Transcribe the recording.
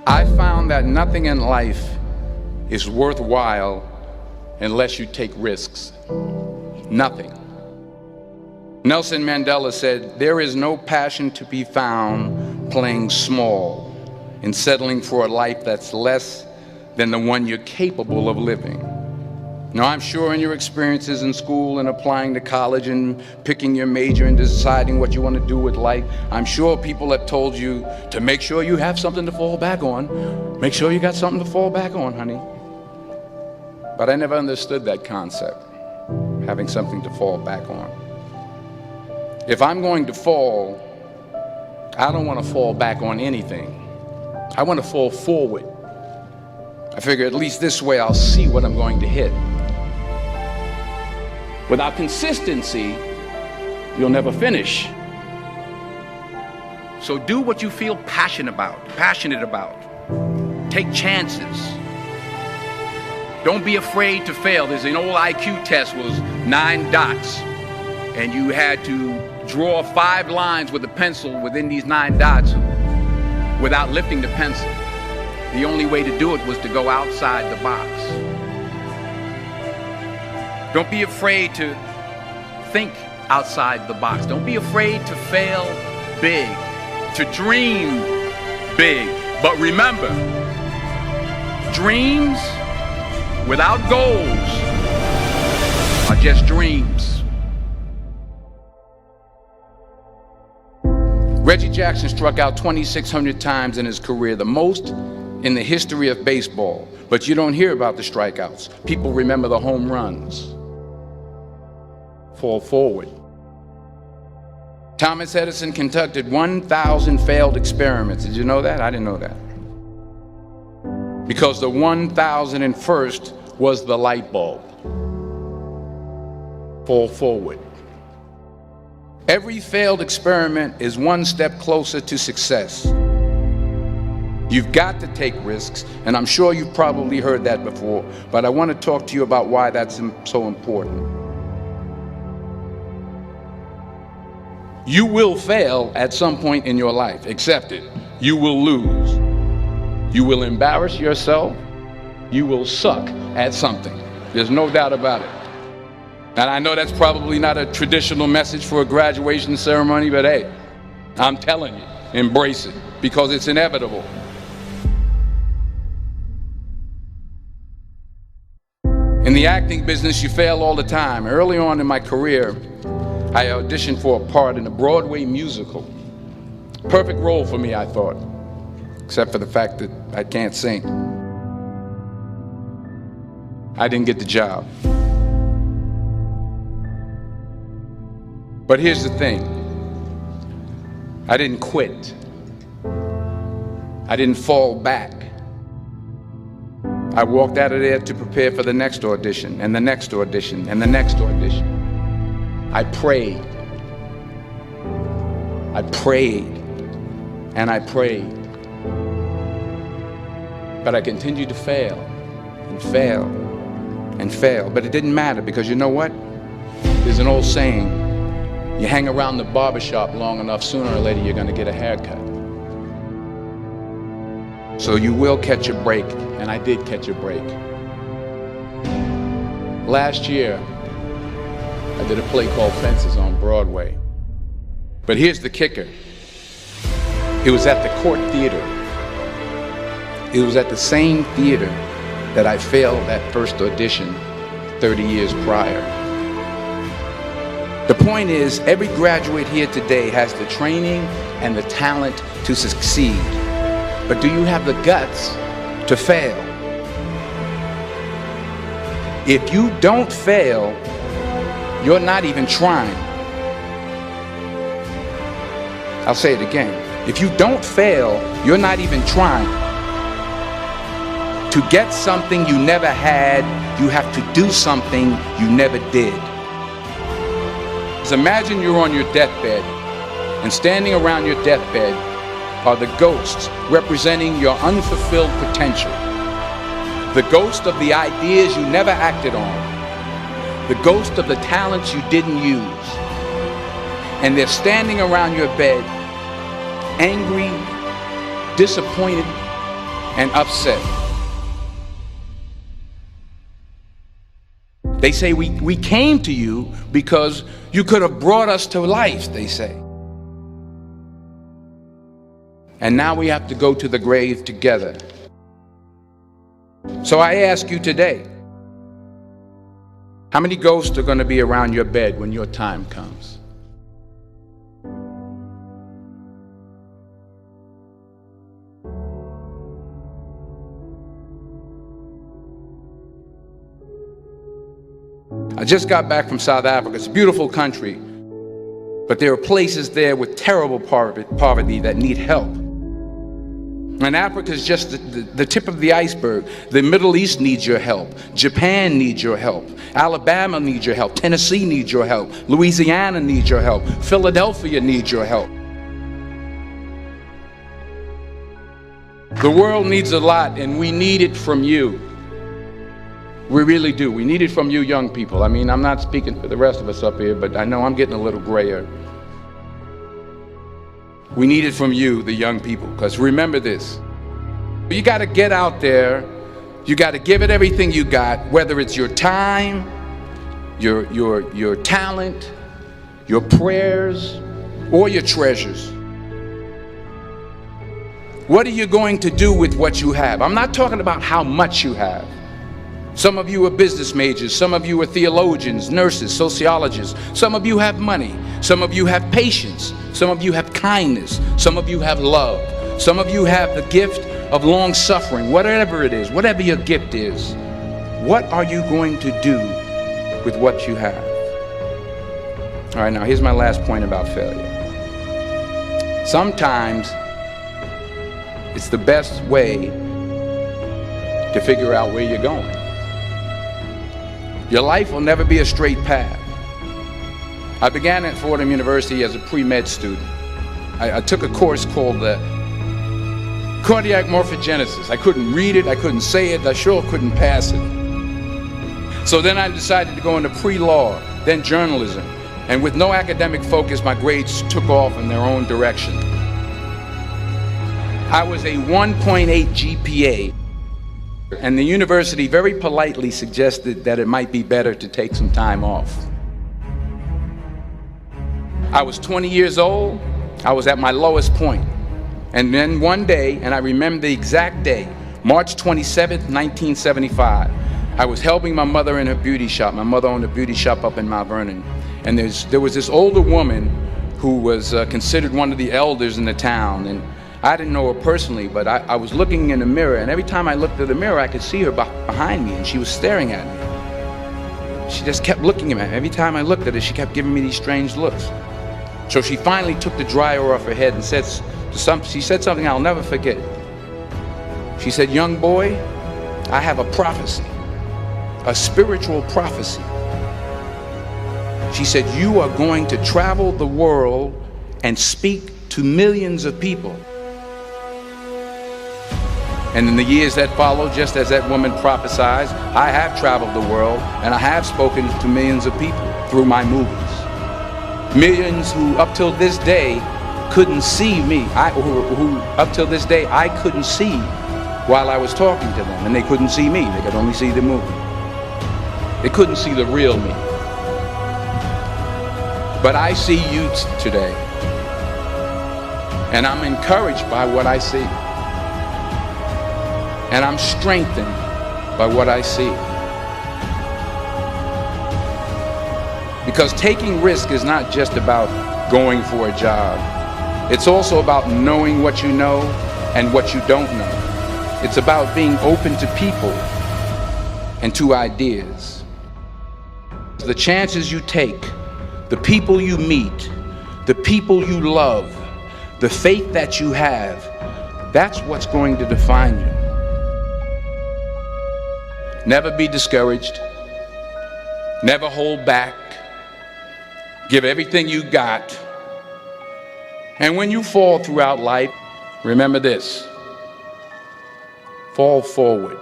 I found that nothing in life is worthwhile unless you take risks. Nothing. Nelson Mandela said, "There is no passion to be found playing small and settling for a life that's less than the one you're capable of living." Now, I'm sure in your experiences in school and applying to college and picking your major and deciding what you want to do with life, I'm sure people have told you to make sure you have something to fall back on. Make sure you got something to fall back on, honey. But I never understood that concept, having something to fall back on. If I'm going to fall, I don't want to fall back on anything. I want to fall forward. I figure at least this way I'll see what I'm going to hit. Without consistency, you'll never finish. So do what you feel passionate about. Take chances. Don't be afraid to fail. There's an old IQ test, was 9 dots, and you had to draw 5 lines with a pencil within these 9 dots without lifting the pencil. The only way to do it was to go outside the box. Don't be afraid to think outside the box. Don't be afraid to fail big, to dream big. But remember, dreams without goals are just dreams. Reggie Jackson struck out 2,600 times in his career, the most in the history of baseball. But you don't hear about the strikeouts. People remember the home runs. Fall forward. Thomas Edison conducted 1,000 failed experiments. Did you know that? I didn't know that. Because the 1,001st was the light bulb. Fall forward. Every failed experiment is one step closer to success. You've got to take risks, and I'm sure you've probably heard that before, but I want to talk to you about why that's so important. You will fail at some point in your life. Accept it. You will lose. You will embarrass yourself. You will suck at something. There's no doubt about it. And I know that's probably not a traditional message for a graduation ceremony, but hey, I'm telling you, embrace it, because it's inevitable. In the acting business, you fail all the time. Early on in my career, I auditioned for a part in a Broadway musical. Perfect role for me, I thought, except for the fact that I can't sing. I didn't get the job. But here's the thing. I didn't quit. I didn't fall back. I walked out of there to prepare for the next audition, and the next audition, and the next audition. I prayed. I prayed. And I prayed. But I continued to fail, and fail, and fail. But it didn't matter, because you know what? There's an old saying, you hang around the barbershop long enough, sooner or later you're going to get a haircut. So you will catch a break, and I did catch a break. Last year, I did a play called Fences on Broadway. But here's the kicker. It was at the Court Theater. It was at the same theater that I failed that first audition 30 years prior. The point is, every graduate here today has the training and the talent to succeed. But do you have the guts to fail? If you don't fail, you're not even trying. I'll say it again. If you don't fail, you're not even trying. To get something you never had, you have to do something you never did. So imagine you're on your deathbed, and standing around your deathbed are the ghosts representing your unfulfilled potential. The ghost of the ideas you never acted on. The ghost of the talents you didn't use. And they're standing around your bed, angry, disappointed, and upset. They say we came to you because you could have brought us to life, they say. And now we have to go to the grave together. So I ask you today, how many ghosts are going to be around your bed when your time comes? I just got back from South Africa. It's a beautiful country, but there are places there with terrible poverty that need help. And Africa is just the tip of the iceberg. The Middle East needs your help. Japan needs your help. Alabama needs your help. Tennessee needs your help. Louisiana needs your help. Philadelphia needs your help. The world needs a lot, and we need it from you. We really do. We need it from you young people. I mean, I'm not speaking for the rest of us up here, but I know I'm getting a little grayer. We need it from you, the young people, because remember this. You got to get out there. You got to give it everything you got, whether it's your time, your talent, your prayers, or your treasures. What are you going to do with what you have? I'm not talking about how much you have. Some of you are business majors, some of you are theologians, nurses, sociologists. Some of you have money, some of you have patience, some of you have kindness, some of you have love, some of you have the gift of long suffering. Whatever it is, whatever your gift is, what are you going to do with what you have? All right, now here's my last point about failure. Sometimes it's the best way to figure out where you're going. Your life will never be a straight path. I began at Fordham University as a pre-med student. I took a course called cardiac morphogenesis. I couldn't read it, I couldn't say it, I sure couldn't pass it. So then I decided to go into pre-law, then journalism. And with no academic focus, my grades took off in their own direction. I was a 1.8 GPA. And the university very politely suggested that it might be better to take some time off. I was 20 years old. I was at my lowest point. And then one day, and I remember the exact day, March 27th, 1975, I was helping my mother in her beauty shop. My mother owned a beauty shop up in Mount Vernon. And there was this older woman who was considered one of the elders in the town. And I didn't know her personally, but I was looking in the mirror, and every time I looked at the mirror, I could see her behind me, and she was staring at me. She just kept looking at me. Every time I looked at her, she kept giving me these strange looks. So she finally took the dryer off her head and she said something I'll never forget. She said, "Young boy, I have a prophecy, a spiritual prophecy." She said, "You are going to travel the world and speak to millions of people." And in the years that followed, just as that woman prophesied, I have traveled the world and I have spoken to millions of people through my movies. Millions who up till this day couldn't see me, who up till this day I couldn't see while I was talking to them, and they couldn't see me, they could only see the movie. They couldn't see the real me. But I see you today, and I'm encouraged by what I see. And I'm strengthened by what I see. Because taking risk is not just about going for a job. It's also about knowing what you know and what you don't know. It's about being open to people and to ideas. The chances you take, the people you meet, the people you love, the faith that you have, that's what's going to define you. Never be discouraged. Never hold back. Give everything you got. And when you fall throughout life, remember this: fall forward.